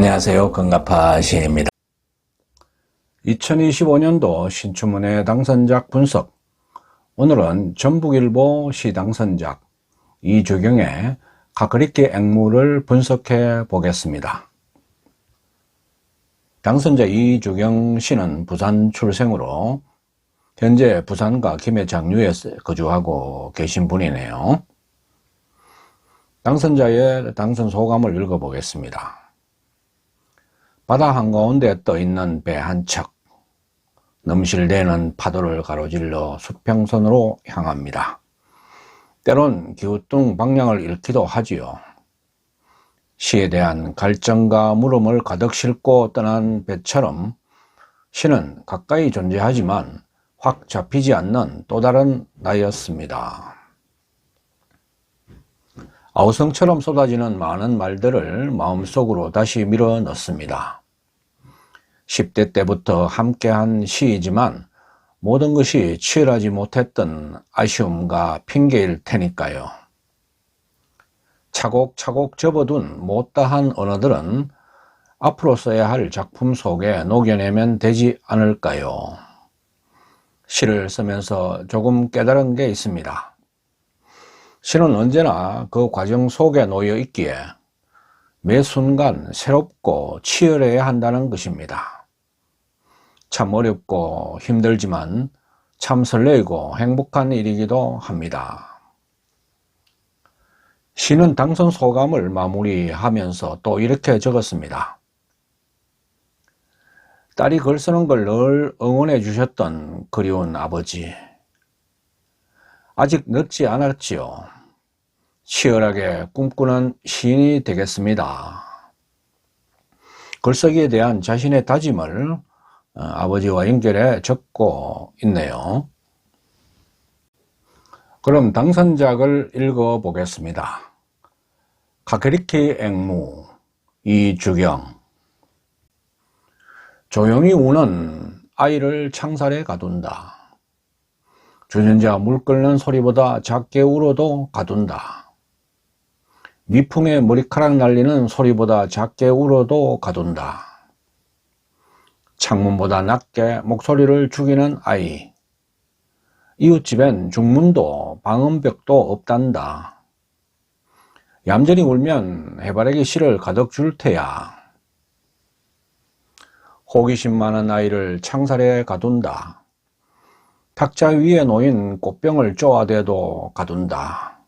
안녕하세요. 건가파 시인입니다. 2025년도 신춘문예 당선작 분석. 오늘은 전북일보 시당선작 이주경의 가크리키 앵무를 분석해 보겠습니다. 당선자 이주경 씨는 부산 출생으로 현재 부산과 김해 장류에 거주하고 계신 분이네요. 당선자의 당선 소감을 읽어보겠습니다. 바다 한가운데 떠있는 배 한 척, 넘실대는 파도를 가로질러 수평선으로 향합니다. 때론 기우뚱 방향을 잃기도 하지요. 시에 대한 갈증과 물음을 가득 싣고 떠난 배처럼 시는 가까이 존재하지만 확 잡히지 않는 또 다른 나였습니다. 아우성처럼 쏟아지는 많은 말들을 마음속으로 다시 밀어 넣습니다. 10대 때부터 함께한 시이지만 모든 것이 치열하지 못했던 아쉬움과 핑계일 테니까요. 차곡차곡 접어둔 못다한 언어들은 앞으로 써야 할 작품 속에 녹여내면 되지 않을까요? 시를 쓰면서 조금 깨달은 게 있습니다. 시는 언제나 그 과정 속에 놓여 있기에 매 순간 새롭고 치열해야 한다는 것입니다. 참 어렵고 힘들지만 참 설레이고 행복한 일이기도 합니다. 시는 당선 소감을 마무리하면서 또 이렇게 적었습니다. 딸이 글 쓰는 걸 늘 응원해 주셨던 그리운 아버지. 아직 늦지 않았지요. 치열하게 꿈꾸는 시인이 되겠습니다. 글쓰기에 대한 자신의 다짐을 아버지와 연결해 적고 있네요. 그럼 당선작을 읽어보겠습니다. 가크리키 앵무 이주경. 조용히 우는 아이를 창살에 가둔다. 주전자 물 끓는 소리보다 작게 울어도 가둔다. 미풍에 머리카락 날리는 소리보다 작게 울어도 가둔다. 창문보다 낮게 목소리를 죽이는 아이. 이웃집엔 중문도 방음벽도 없단다. 얌전히 울면 해바라기 씨를 가득 줄 테야. 호기심 많은 아이를 창살에 가둔다. 탁자 위에 놓인 꽃병을 쪼아대도 가둔다.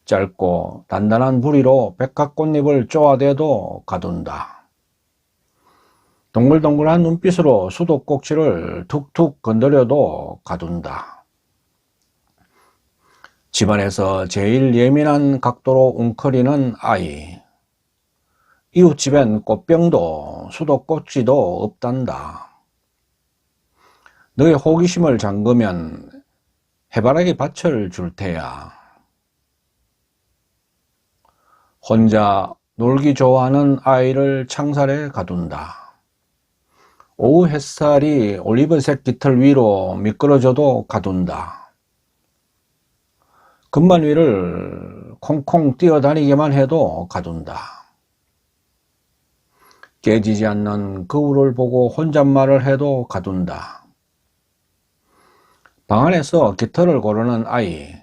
짧고 단단한 부리로 백합꽃잎을 쪼아대도 가둔다. 동글동글한 눈빛으로 수도꼭지를 툭툭 건드려도 가둔다. 집안에서 제일 예민한 각도로 웅크리는 아이. 이웃집엔 꽃병도 수도꼭지도 없단다. 너의 호기심을 잠그면 해바라기 밭을 줄 테야. 혼자 놀기 좋아하는 아이를 창살에 가둔다. 오후 햇살이 올리브색 깃털 위로 미끄러져도 가둔다. 금반 위를 콩콩 뛰어다니게만 해도 가둔다. 깨지지 않는 거울을 보고 혼잣말을 해도 가둔다. 방 안에서 깃털을 고르는 아이.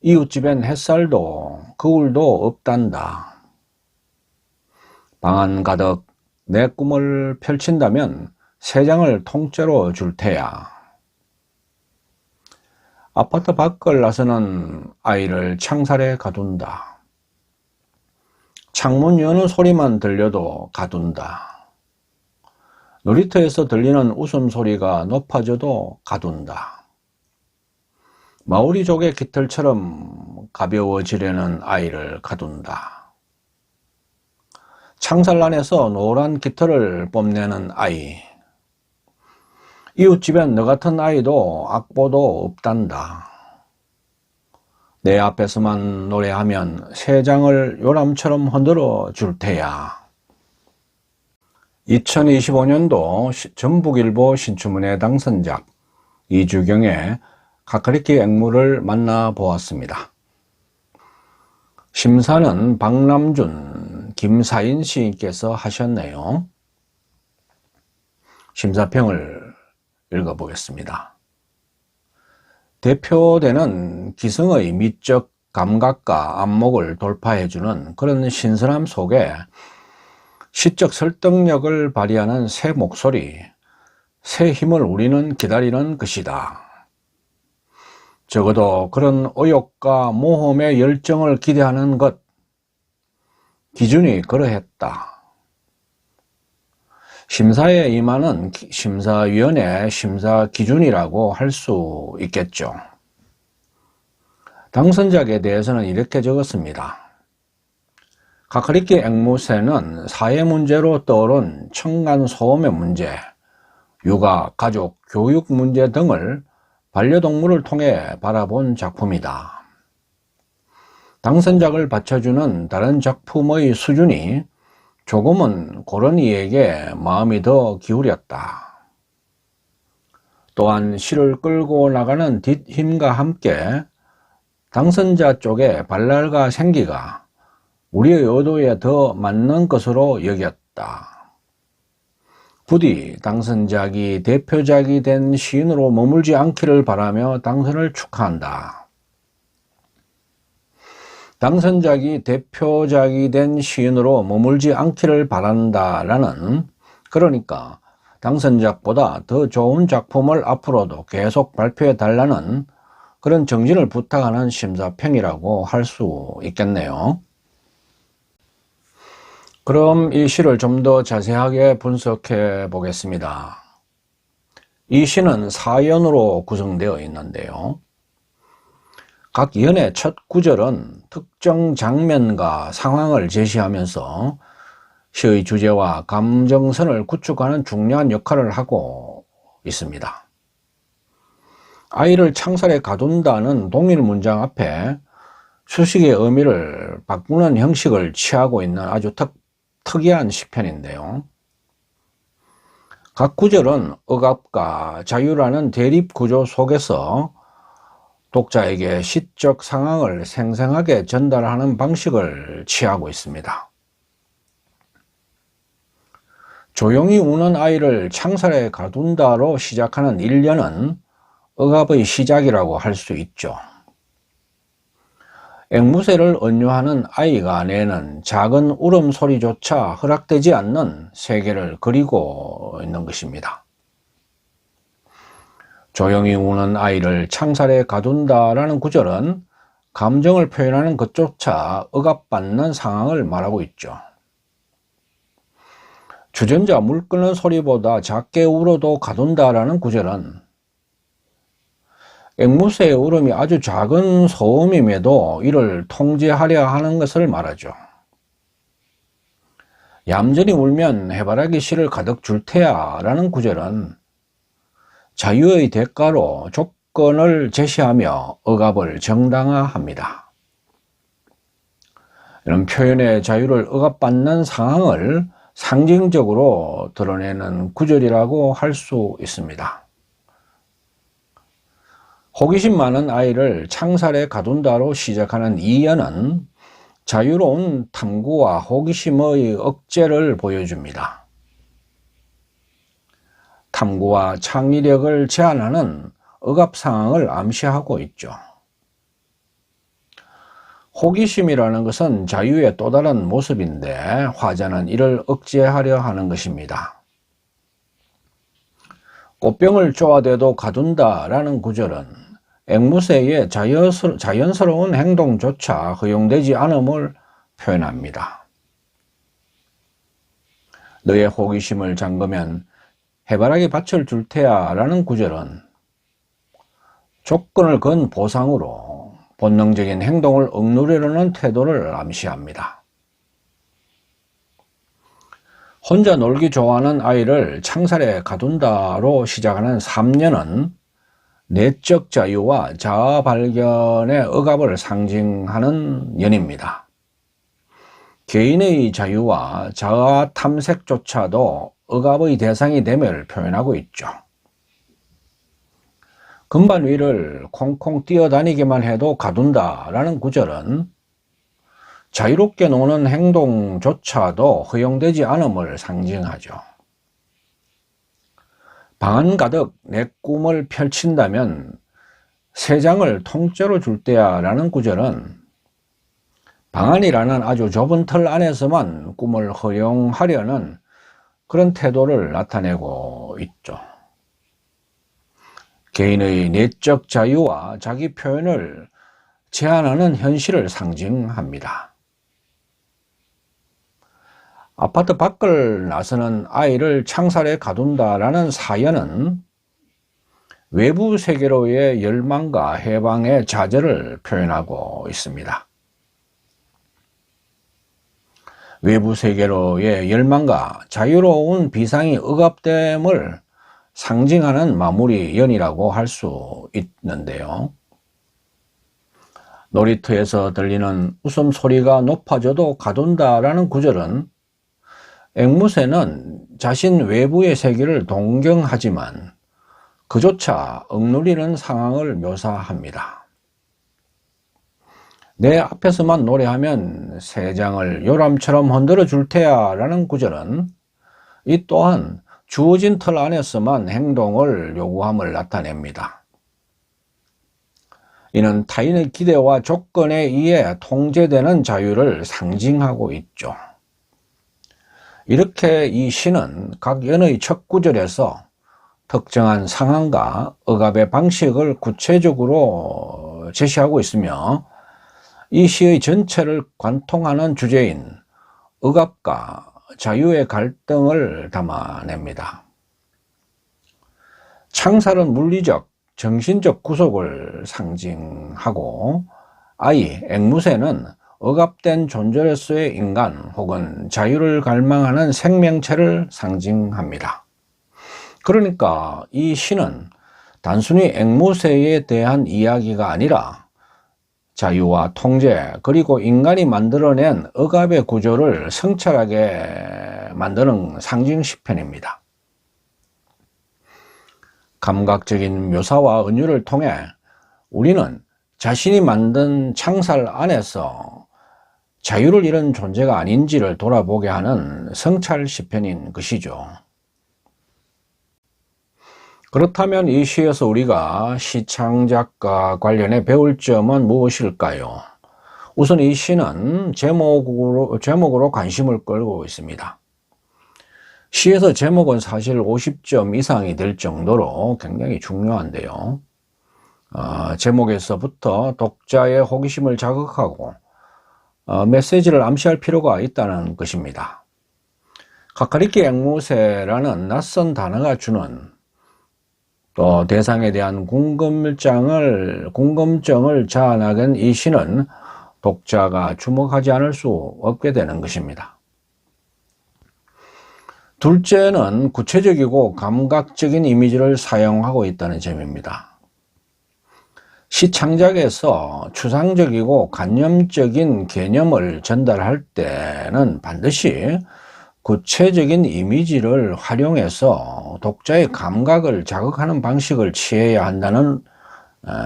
이웃집엔 햇살도 거울도 없단다. 방 안 가득 내 꿈을 펼친다면 세 장을 통째로 줄 테야. 아파트 밖을 나서는 아이를 창살에 가둔다. 창문 여는 소리만 들려도 가둔다. 놀이터에서 들리는 웃음소리가 높아져도 가둔다. 마오리족의 깃털처럼 가벼워지려는 아이를 가둔다. 창살 안에서 노란 깃털을 뽐내는 아이. 이웃집엔 너 같은 아이도 악보도 없단다. 내 앞에서만 노래하면 세 장을 요람처럼 흔들어 줄 테야. 2025년도 전북일보 신춘문예 당선작 이주경의 가크리키 앵무를 만나보았습니다. 심사는 박남준, 김사인 시인께서 하셨네요. 심사평을 읽어보겠습니다. 대표되는 기성의 미적 감각과 안목을 돌파해주는 그런 신선함 속에 시적 설득력을 발휘하는 새 목소리, 새 힘을 우리는 기다리는 것이다. 적어도 그런 의욕과 모험의 열정을 기대하는 것, 기준이 그러했다. 심사에 임하는 심사위원회 심사 기준이라고 할 수 있겠죠. 당선작에 대해서는 이렇게 적었습니다. 가카리키 앵무새는 사회 문제로 떠오른 층간소음의 문제, 육아, 가족, 교육 문제 등을 반려동물을 통해 바라본 작품이다. 당선작을 받쳐주는 다른 작품의 수준이 조금은 고런이에게 마음이 더 기울였다. 또한 시를 끌고 나가는 뒷힘과 함께 당선자 쪽의 발랄과 생기가 우리의 의도에 더 맞는 것으로 여겼다. 부디 당선작이 대표작이 된 시인으로 머물지 않기를 바라며 당선을 축하한다. 당선작이 대표작이 된 시인으로 머물지 않기를 바란다라는, 그러니까 당선작보다 더 좋은 작품을 앞으로도 계속 발표해 달라는 그런 정진을 부탁하는 심사평이라고 할 수 있겠네요. 그럼 이 시를 좀 더 자세하게 분석해 보겠습니다. 이 시는 4연으로 구성되어 있는데요. 각 연의 첫 구절은 특정 장면과 상황을 제시하면서 시의 주제와 감정선을 구축하는 중요한 역할을 하고 있습니다. 아이를 창살에 가둔다는 동일 문장 앞에 수식의 의미를 바꾸는 형식을 취하고 있는 아주 특이한 시편인데요. 각 구절은 억압과 자유라는 대립 구조 속에서 독자에게 시적 상황을 생생하게 전달하는 방식을 취하고 있습니다. 조용히 우는 아이를 창살에 가둔다로 시작하는 1년은 억압의 시작이라고 할 수 있죠. 앵무새를 언유하는 아이가 내는 작은 울음소리조차 허락되지 않는 세계를 그리고 있는 것입니다. 조용히 우는 아이를 창살에 가둔다라는 구절은 감정을 표현하는 것조차 억압받는 상황을 말하고 있죠. 주전자 물 끄는 소리보다 작게 울어도 가둔다라는 구절은 앵무새의 울음이 아주 작은 소음임에도 이를 통제하려 하는 것을 말하죠. 얌전히 울면 해바라기 씨를 가득 줄 테야 라는 구절은 자유의 대가로 조건을 제시하며 억압을 정당화합니다. 이런 표현의 자유를 억압받는 상황을 상징적으로 드러내는 구절이라고 할 수 있습니다. 호기심 많은 아이를 창살에 가둔다로 시작하는 이 연은 자유로운 탐구와 호기심의 억제를 보여줍니다. 탐구와 창의력을 제한하는 억압 상황을 암시하고 있죠. 호기심이라는 것은 자유의 또 다른 모습인데 화자는 이를 억제하려 하는 것입니다. 꽃병을 쪼아대도 가둔다라는 구절은 앵무새의 자연스러운 행동조차 허용되지 않음을 표현합니다. 너의 호기심을 잠그면 해바라기 밭을 줄 테야 라는 구절은 조건을 건 보상으로 본능적인 행동을 억누르려는 태도를 암시합니다. 혼자 놀기 좋아하는 아이를 창살에 가둔다로 시작하는 3년은 내적 자유와 자아 발견의 억압을 상징하는 연입니다. 개인의 자유와 자아 탐색조차도 억압의 대상이 됨을 표현하고 있죠. 금반 위를 콩콩 뛰어다니기만 해도 가둔다라는 구절은 자유롭게 노는 행동조차도 허용되지 않음을 상징하죠. 방 안 가득 내 꿈을 펼친다면 세 장을 통째로 줄 때야 라는 구절은 방 안이라는 아주 좁은 틀 안에서만 꿈을 허용하려는 그런 태도를 나타내고 있죠. 개인의 내적 자유와 자기 표현을 제한하는 현실을 상징합니다. 아파트 밖을 나서는 아이를 창살에 가둔다라는 사연은 외부 세계로의 열망과 해방의 좌절을 표현하고 있습니다. 외부 세계로의 열망과 자유로운 비상이 억압됨을 상징하는 마무리 연이라고 할 수 있는데요. 놀이터에서 들리는 웃음소리가 높아져도 가둔다라는 구절은 앵무새는 자신 외부의 세계를 동경하지만 그조차 억누리는 상황을 묘사합니다. 내 앞에서만 노래하면 세 장을 요람처럼 흔들어 줄 테야 라는 구절은 이 또한 주어진 틀 안에서만 행동을 요구함을 나타냅니다. 이는 타인의 기대와 조건에 의해 통제되는 자유를 상징하고 있죠. 이렇게 이 시는 각 연의 첫 구절에서 특정한 상황과 억압의 방식을 구체적으로 제시하고 있으며 이 시의 전체를 관통하는 주제인 억압과 자유의 갈등을 담아냅니다. 창살은 물리적, 정신적 구속을 상징하고 아이, 앵무새는 억압된 존재로서의 인간 혹은 자유를 갈망하는 생명체를 상징합니다. 그러니까 이 시는 단순히 앵무새에 대한 이야기가 아니라 자유와 통제 그리고 인간이 만들어낸 억압의 구조를 성찰하게 만드는 상징 시편입니다. 감각적인 묘사와 은유를 통해 우리는 자신이 만든 창살 안에서 자유를 잃은 존재가 아닌지를 돌아보게 하는 성찰 시편인 것이죠. 그렇다면 이 시에서 우리가 시창작과 관련해 배울 점은 무엇일까요? 우선 이 시는 제목으로 관심을 끌고 있습니다. 시에서 제목은 사실 50점 이상이 될 정도로 굉장히 중요한데요. 제목에서부터 독자의 호기심을 자극하고 메시지를 암시할 필요가 있다는 것입니다. 카카리키 앵무새라는 낯선 단어가 주는 또 대상에 대한 궁금증을 자아나간 이 시는 독자가 주목하지 않을 수 없게 되는 것입니다. 둘째는 구체적이고 감각적인 이미지를 사용하고 있다는 점입니다. 시 창작에서 추상적이고 관념적인 개념을 전달할 때는 반드시 구체적인 이미지를 활용해서 독자의 감각을 자극하는 방식을 취해야 한다는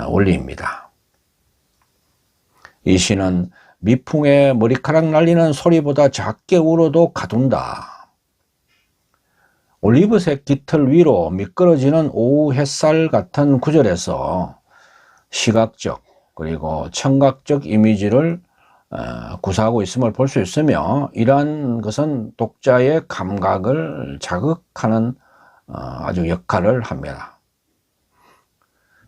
원리입니다. 이 시는 미풍에 머리카락 날리는 소리보다 작게 울어도 가둔다. 올리브색 깃털 위로 미끄러지는 오후 햇살 같은 구절에서 시각적 그리고 청각적 이미지를 구사하고 있음을 볼 수 있으며 이러한 것은 독자의 감각을 자극하는 아주 역할을 합니다.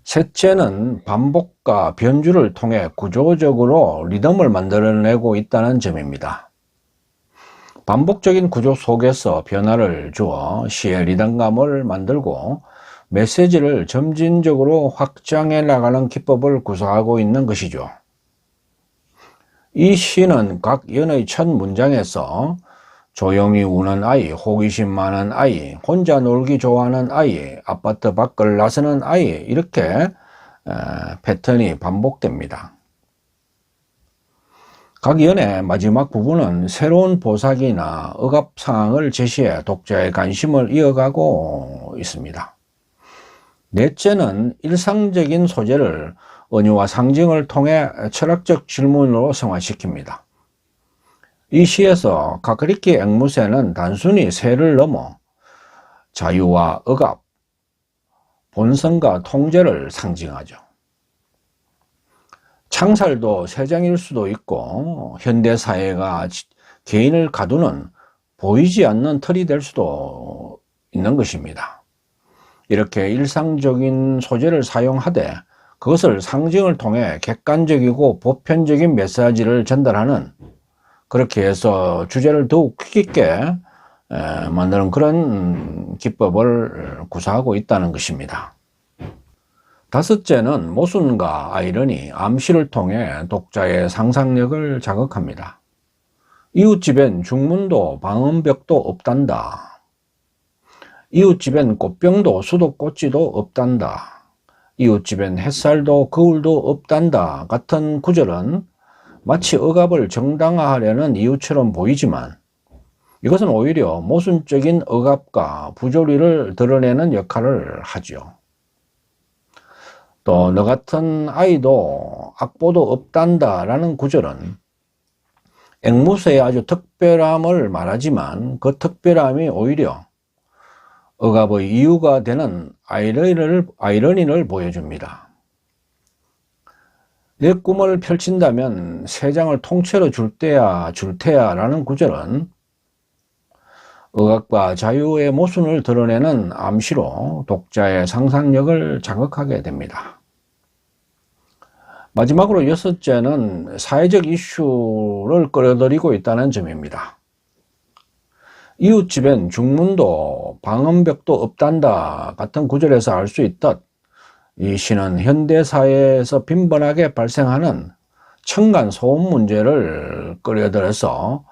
셋째는 반복과 변주를 통해 구조적으로 리듬을 만들어내고 있다는 점입니다. 반복적인 구조 속에서 변화를 주어 시의 리듬감을 만들고 메시지를 점진적으로 확장해 나가는 기법을 구사하고 있는 것이죠. 이 시는 각 연의 첫 문장에서 조용히 우는 아이, 호기심 많은 아이, 혼자 놀기 좋아하는 아이, 아파트 밖을 나서는 아이 이렇게 패턴이 반복됩니다. 각 연의 마지막 부분은 새로운 보삭이나 억압 상황을 제시해 독자의 관심을 이어가고 있습니다. 넷째는 일상적인 소재를 은유와 상징을 통해 철학적 질문으로 승화시킵니다. 이 시에서 카크리키 앵무새는 단순히 새를 넘어 자유와 억압, 본성과 통제를 상징하죠. 창살도 세장일 수도 있고 현대사회가 개인을 가두는 보이지 않는 틀이 될 수도 있는 것입니다. 이렇게 일상적인 소재를 사용하되 그것을 상징을 통해 객관적이고 보편적인 메시지를 전달하는, 그렇게 해서 주제를 더욱 깊게 만드는 그런 기법을 구사하고 있다는 것입니다. 다섯째는 모순과 아이러니, 암시를 통해 독자의 상상력을 자극합니다. 이웃집엔 중문도 방음벽도 없단다. 이웃집엔 꽃병도 수도꼭지도 없단다. 이웃집엔 햇살도 거울도 없단다 같은 구절은 마치 억압을 정당화하려는 이유처럼 보이지만 이것은 오히려 모순적인 억압과 부조리를 드러내는 역할을 하죠. 또 너 같은 아이도 악보도 없단다 라는 구절은 앵무새의 아주 특별함을 말하지만 그 특별함이 오히려 억압의 이유가 되는 아이러니를 보여줍니다. 내 꿈을 펼친다면 세 장을 통째로 줄 테야 라는 구절은 억압과 자유의 모순을 드러내는 암시로 독자의 상상력을 자극하게 됩니다. 마지막으로 여섯째는 사회적 이슈를 끌어들이고 있다는 점입니다. 이웃집엔 중문도 방음벽도 없단다 같은 구절에서 알 수 있듯 이 시는 현대사회에서 빈번하게 발생하는 층간 소음 문제를 끌어들여서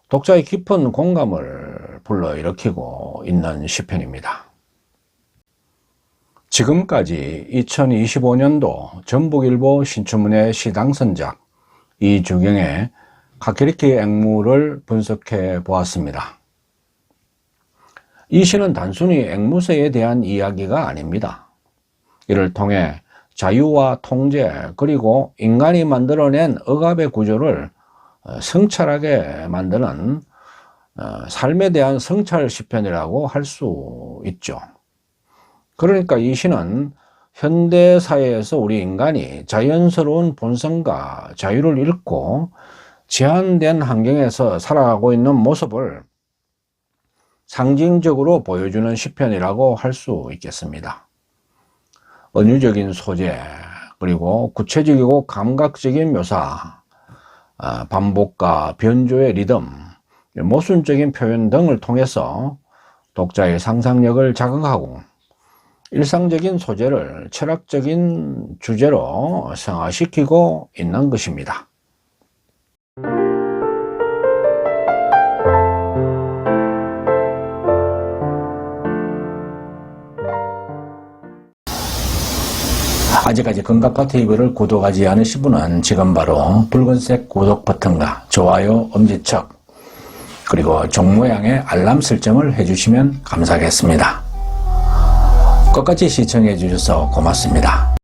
독자의 깊은 공감을 불러일으키고 있는 시편입니다. 지금까지 2025년도 전북일보 신춘문예 시당선작 이주경의 카크리키 앵무를 분석해 보았습니다. 이 시는 단순히 앵무새에 대한 이야기가 아닙니다. 이를 통해 자유와 통제 그리고 인간이 만들어낸 억압의 구조를 성찰하게 만드는 삶에 대한 성찰 시편이라고 할 수 있죠. 그러니까 이 시는 현대사회에서 우리 인간이 자연스러운 본성과 자유를 잃고 제한된 환경에서 살아가고 있는 모습을 상징적으로 보여주는 시편이라고 할 수 있겠습니다. 은유적인 소재, 그리고 구체적이고 감각적인 묘사, 반복과 변조의 리듬, 모순적인 표현 등을 통해서 독자의 상상력을 자극하고 일상적인 소재를 철학적인 주제로 승화시키고 있는 것입니다. 아직까지 건강파TV를 구독하지 않으신 분은 지금 바로 붉은색 구독 버튼과 좋아요, 엄지척, 그리고 종 모양의 알람 설정을 해주시면 감사하겠습니다. 끝까지 시청해 주셔서 고맙습니다.